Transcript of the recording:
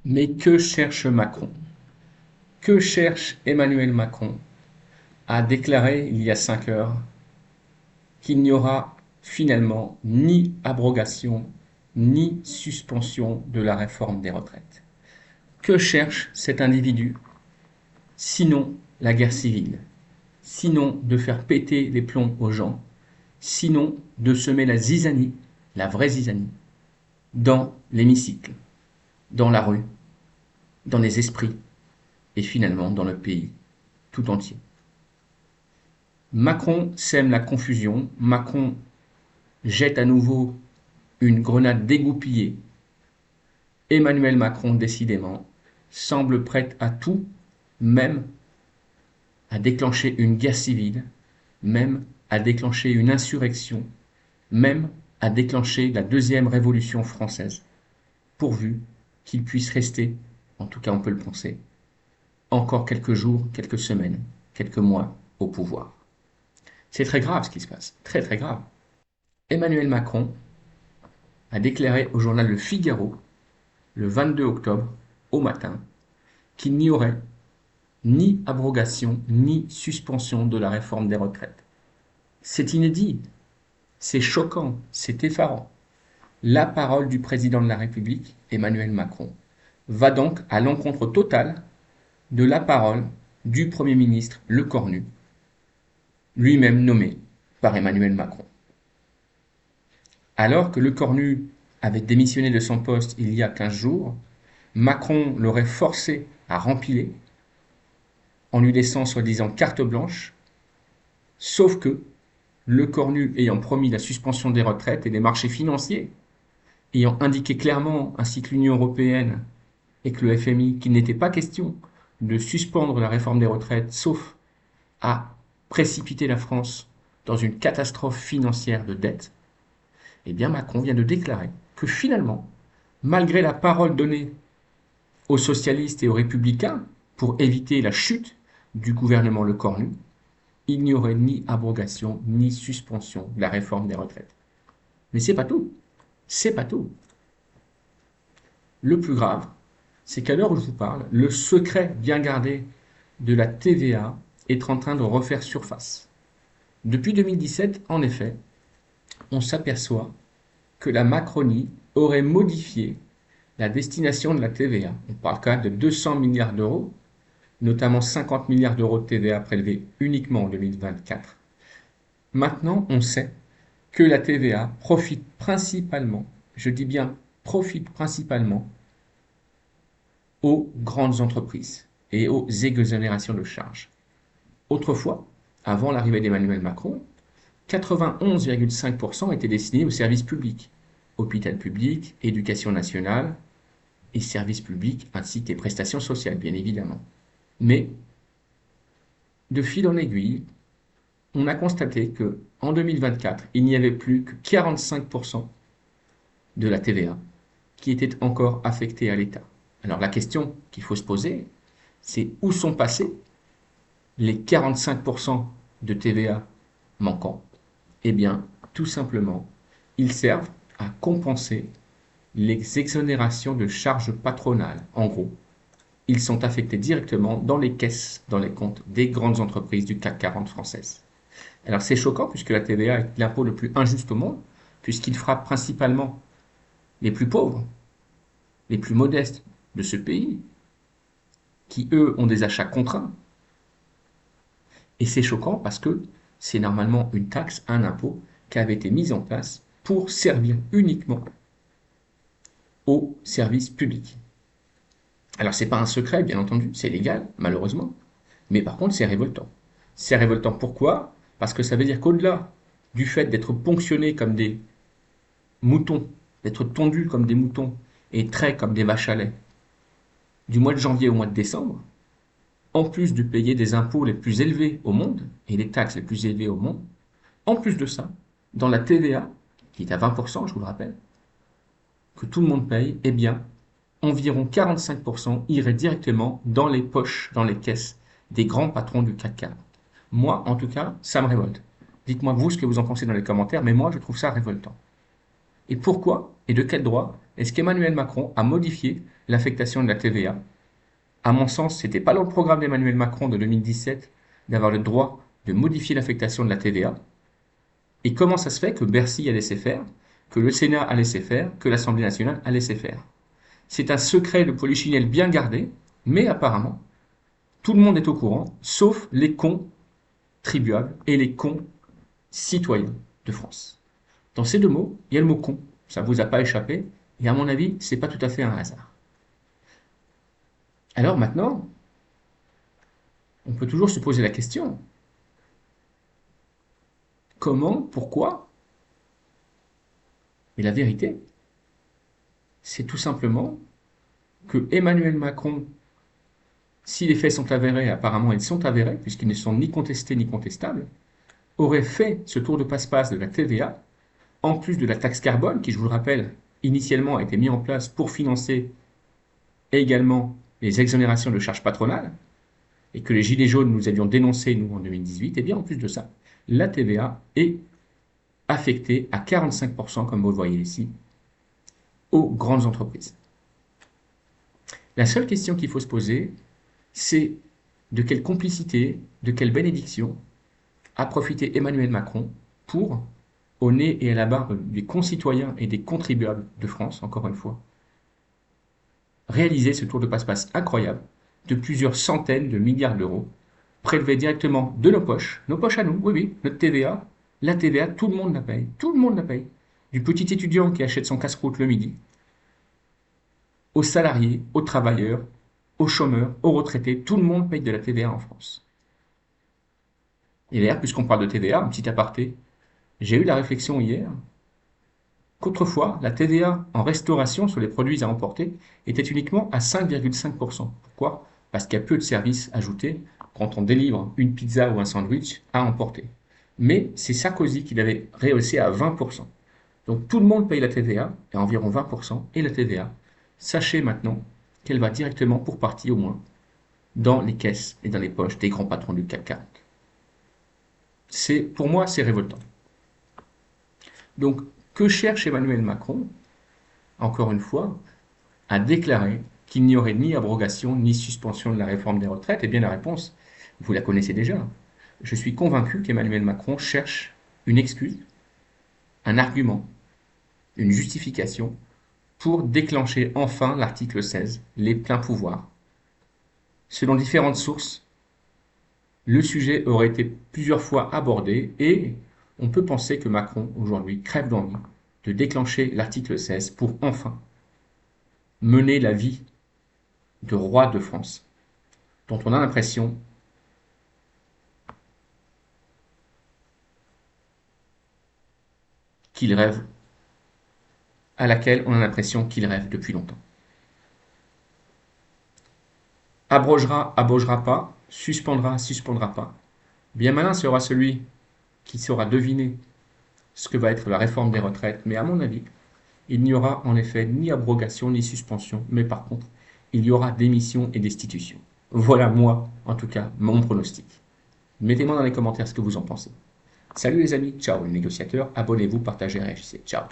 Mais que cherche Macron? Que cherche Emmanuel Macron à déclarer il y a 5 heures qu'il n'y aura finalement ni abrogation ni suspension de la réforme des retraites? Que cherche cet individu? Sinon la guerre civile, sinon de faire péter les plombs aux gens, sinon de semer la zizanie, la vraie zizanie, dans l'hémicycle, dans la rue, dans les esprits et finalement dans le pays tout entier. Macron sème la confusion, Macron jette à nouveau une grenade dégoupillée. Emmanuel Macron, décidément, semble prêt à tout, même à déclencher une guerre civile, même à déclencher une insurrection, même à déclencher la deuxième révolution française, pourvu qu'il puisse rester, en tout cas on peut le penser, encore quelques jours, quelques semaines, quelques mois au pouvoir. C'est très grave ce qui se passe, très très grave. Emmanuel Macron a déclaré au journal Le Figaro, le 22 octobre, au matin, qu'il n'y aurait ni abrogation ni suspension de la réforme des retraites. C'est inédit, c'est choquant, c'est effarant. La parole du président de la République, Emmanuel Macron, va donc à l'encontre totale de la parole du Premier ministre Lecornu, lui-même nommé par Emmanuel Macron. Alors que Lecornu avait démissionné de son poste il y a 15 jours, Macron l'aurait forcé à rempiler en lui laissant soi-disant carte blanche, sauf que Lecornu ayant promis la suspension des retraites et des marchés financiers, ayant indiqué clairement, ainsi que l'Union européenne et que le FMI, qu'il n'était pas question de suspendre la réforme des retraites, sauf à précipiter la France dans une catastrophe financière de dette, eh bien Macron vient de déclarer que finalement, malgré la parole donnée aux socialistes et aux républicains pour éviter la chute du gouvernement Lecornu, il n'y aurait ni abrogation ni suspension de la réforme des retraites. Mais c'est pas tout. C'est pas tout. Le plus grave, c'est qu'à l'heure où je vous parle, le secret bien gardé de la TVA est en train de refaire surface. Depuis 2017, en effet, on s'aperçoit que la Macronie aurait modifié la destination de la TVA. On parle quand même de 200 milliards d'euros, notamment 50 milliards d'euros de TVA prélevés uniquement en 2024. Maintenant, on sait que la TVA profite principalement, je dis bien profite principalement, aux grandes entreprises et aux exonérations de charges. Autrefois, avant l'arrivée d'Emmanuel Macron, 91,5% étaient destinés aux services publics, hôpital public, éducation nationale et services publics ainsi que les prestations sociales, bien évidemment. Mais, de fil en aiguille, on a constaté que en 2024, il n'y avait plus que 45% de la TVA qui était encore affectée à l'État. Alors la question qu'il faut se poser, c'est où sont passés les 45% de TVA manquants? Eh bien, tout simplement, ils servent à compenser les exonérations de charges patronales. En gros, ils sont affectés directement dans les caisses, dans les comptes des grandes entreprises du CAC 40 françaises. Alors c'est choquant puisque la TVA est l'impôt le plus injuste au monde, puisqu'il frappe principalement les plus pauvres, les plus modestes de ce pays, qui eux ont des achats contraints. Et c'est choquant parce que c'est normalement une taxe, un impôt qui avait été mis en place pour servir uniquement aux services publics. Alors c'est pas un secret, bien entendu, c'est légal, malheureusement, mais par contre c'est révoltant. C'est révoltant pourquoi? Parce que ça veut dire qu'au-delà du fait d'être ponctionnés comme des moutons, d'être tondus comme des moutons et traits comme des vaches à lait, du mois de janvier au mois de décembre, en plus de payer des impôts les plus élevés au monde et les taxes les plus élevées au monde, en plus de ça, dans la TVA, qui est à 20%, je vous le rappelle, que tout le monde paye, eh bien, environ 45% iraient directement dans les poches, dans les caisses des grands patrons du CAC 40. Moi, en tout cas, ça me révolte. Dites-moi vous ce que vous en pensez dans les commentaires, mais moi, je trouve ça révoltant. Et pourquoi et de quel droit est-ce qu'Emmanuel Macron a modifié l'affectation de la TVA. À mon sens, ce n'était pas dans le programme d'Emmanuel Macron de 2017 d'avoir le droit de modifier l'affectation de la TVA. Et comment ça se fait que Bercy a laissé faire, que le Sénat a laissé faire, que l'Assemblée nationale a laissé faire? C'est un secret de polichinelle bien gardé, mais apparemment, tout le monde est au courant, sauf les contribuables et les citoyens de France. Dans ces deux mots, il y a le mot con. Ça ne vous a pas échappé, et à mon avis, ce n'est pas tout à fait un hasard. Alors maintenant, on peut toujours se poser la question, comment, pourquoi? Mais la vérité, c'est tout simplement que Emmanuel Macron, si les faits sont avérés, apparemment ils sont avérés, puisqu'ils ne sont ni contestés ni contestables, aurait fait ce tour de passe-passe de la TVA, en plus de la taxe carbone, qui, je vous le rappelle, initialement a été mise en place pour financer également les exonérations de charges patronales, et que les Gilets jaunes nous avions dénoncé, nous, en 2018, et bien en plus de ça, la TVA est affectée à 45%, comme vous le voyez ici, aux grandes entreprises. La seule question qu'il faut se poser, c'est de quelle complicité, de quelle bénédiction a profité Emmanuel Macron pour, au nez et à la barbe des concitoyens et des contribuables de France, encore une fois, réaliser ce tour de passe-passe incroyable de plusieurs centaines de milliards d'euros, prélevés directement de nos poches à nous, oui, oui, notre TVA, la TVA, tout le monde la paye, tout le monde la paye. Du petit étudiant qui achète son casse-croûte le midi, aux salariés, aux travailleurs, aux chômeurs, aux retraités, tout le monde paye de la TVA en France. Et d'ailleurs, puisqu'on parle de TVA, un petit aparté, j'ai eu la réflexion hier qu'autrefois, la TVA en restauration sur les produits à emporter était uniquement à 5,5%. Pourquoi? Parce qu'il y a peu de services ajoutés quand on délivre une pizza ou un sandwich à emporter. Mais c'est Sarkozy qui l'avait rehaussé à 20%. Donc tout le monde paye la TVA, à environ 20%, et la TVA, sachez maintenant qu'elle va directement, pour partie au moins, dans les caisses et dans les poches des grands patrons du CAC 40. Pour moi, c'est révoltant. Donc, que cherche Emmanuel Macron? Encore une fois, à déclarer qu'il n'y aurait ni abrogation ni suspension de la réforme des retraites. Eh bien, la réponse, vous la connaissez déjà. Je suis convaincu qu'Emmanuel Macron cherche une excuse, un argument, une justification pour déclencher enfin l'article 16, les pleins pouvoirs. Selon différentes sources, le sujet aurait été plusieurs fois abordé et on peut penser que Macron, aujourd'hui, crève d'envie de déclencher l'article 16 pour enfin mener la vie de roi de France, dont on a l'impression qu'il rêve, à laquelle on a l'impression qu'il rêve depuis longtemps. Abrogera, abrogera pas, suspendra, suspendra pas. Bien malin sera celui qui saura deviner ce que va être la réforme des retraites, mais à mon avis, il n'y aura en effet ni abrogation ni suspension, mais par contre, il y aura démission et destitution. Voilà moi, en tout cas, mon pronostic. Mettez-moi dans les commentaires ce que vous en pensez. Salut les amis, ciao les négociateurs, abonnez-vous, partagez, réagissez, ciao.